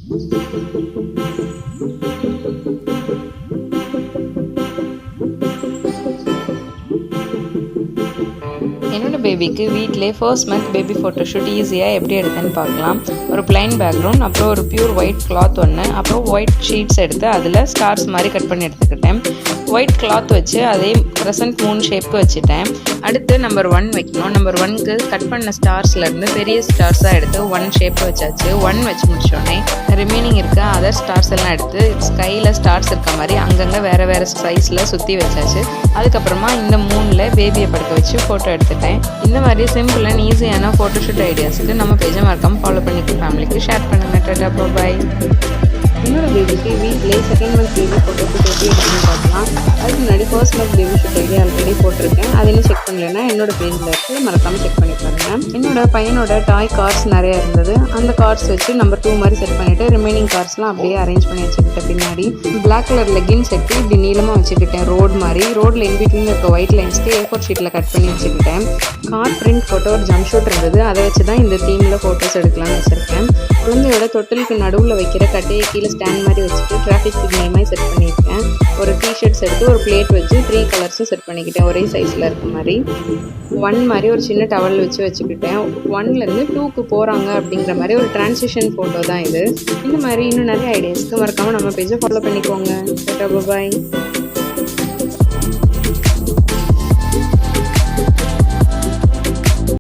என்னோட பேபிக்கு வீட்டிலே ஃபர்ஸ்ட் மந்த் பேபி ஃபோட்டோஷூட் ஈஸியாக எப்படி எடுத்தேன்னு பார்க்கலாம். ஒரு பிளைன் பேக்ரவுண்ட், அப்புறம் ஒரு பியூர் ஒயிட் கிளாத் ஒன்று, அப்புறம் ஒயிட் ஷீட்ஸ் எடுத்து அதில் ஸ்டார்ஸ் மாதிரி கட் பண்ணி எடுத்துக்கிட்டேன். ஒயிட் கிளாத் வச்சு அதே க்ரெசன்ட் மூன் ஷேப்க்கு வச்சுட்டேன். அடுத்து நம்பர் 1 வைக்கணும். நம்பர் 1க்கு கட் பண்ண ஸ்டார்ஸ்லேருந்து பெரிய ஸ்டார்ஸாக எடுத்து 1 ஷேப் வச்சாச்சு. 1 வச்சு முடிச்சோடனே ரிமைனிங் இருக்க அதர் ஸ்டார்ஸ் எல்லாம் எடுத்து ஸ்கையில் ஸ்டார்ஸ் இருக்க மாதிரி அங்கங்கே வேறு வேறு சைஸில் சுற்றி வச்சாச்சு. அதுக்கப்புறமா இந்த மூணில் பேபியை படுக்க வச்சு ஃபோட்டோ எடுத்துட்டேன். இந்த மாதிரி சிம்பிள் அண்ட் ஈஸியான ஃபோட்டோஷூட் ஐடியாஸுக்கு நம்ம பேஜை மறக்காம ஃபாலோ பண்ணிக்க, ஃபேமிலிக்கு ஷேர் பண்ணுங்கள். டாடா, பாய். என்னோட பேபிக்கு வீட்டிலே செகண்ட் மந்த் பேபி ஃபோட்டோஷூட் எப்படி எடுத்துன்னு பார்க்கலாம். அதுக்கு முன்னாடி first month baby shoot idea already போட்டிருக்கேன். அது இன்னும் செக் பண்ணலைன்னா என்னோட பேஜில் இருக்குது, மறக்காமல் செக் பண்ணி பாருங்கள். என்னோட பையனோட டாய் கார்ட்ஸ் நிறையா இருந்தது. அந்த கார்ட்ஸ் வச்சு நம்பர் 2 மாதிரி செட் பண்ணிவிட்டு ரிமைனிங் கார்ட்ஸ்லாம் அப்படியே அரேஞ்ச் பண்ணி வச்சுக்கிட்டேன். பின்னாடி பிளாக் கலர் லெகின்ஸ் எடுத்து இப்படி நீளமாக வச்சுக்கிட்டேன். ரோடு மாதிரி ரோடில் இன்பிட்வீன் இருக்க ஒயிட் லைன்ஸ்க்கு A4 ஷீட்டில் கட் பண்ணி வச்சுக்கிட்டேன். கார்ட் பிரிண்ட் ஃபோட்டோ ஒரு ஜம்ப் ஷூட் இருந்தது. அதை வச்சு தான் இந்த தீமில் ஃபோட்டோஸ் எடுக்கலாம்னு வச்சுருக்கேன். குழந்தையோட தொட்டிலுக்கு நடுவில் வைக்கிற கட்டையை கீழே ஸ்டாண்ட் மாதிரி வச்சுட்டு டிராஃபிக் சிக்னல் மாதிரி செட் பண்ணியிருக்கேன். ஒரு டிஷர்ட்ஸ் எடுத்து ஒரு பிளேட் வச்சு 3 கலர்ஸும் செட் பண்ணிக்கிட்டேன், ஒரே சைஸில் இருக்க மாதிரி. 1 மாதிரி ஒரு சின்ன டவல் வச்சுக்கிட்டேன். 1லேருந்து 2க்கு போகிறாங்க அப்படிங்கிற மாதிரி ஒரு டிரான்சிஷன் ஃபோட்டோ தான் இது. இந்த மாதிரி இன்னும் நிறைய ஐடியாஸ்க்கு மறக்காமல் நம்ம பேஜை ஃபாலோ பண்ணிக்கோங்க. பாய்.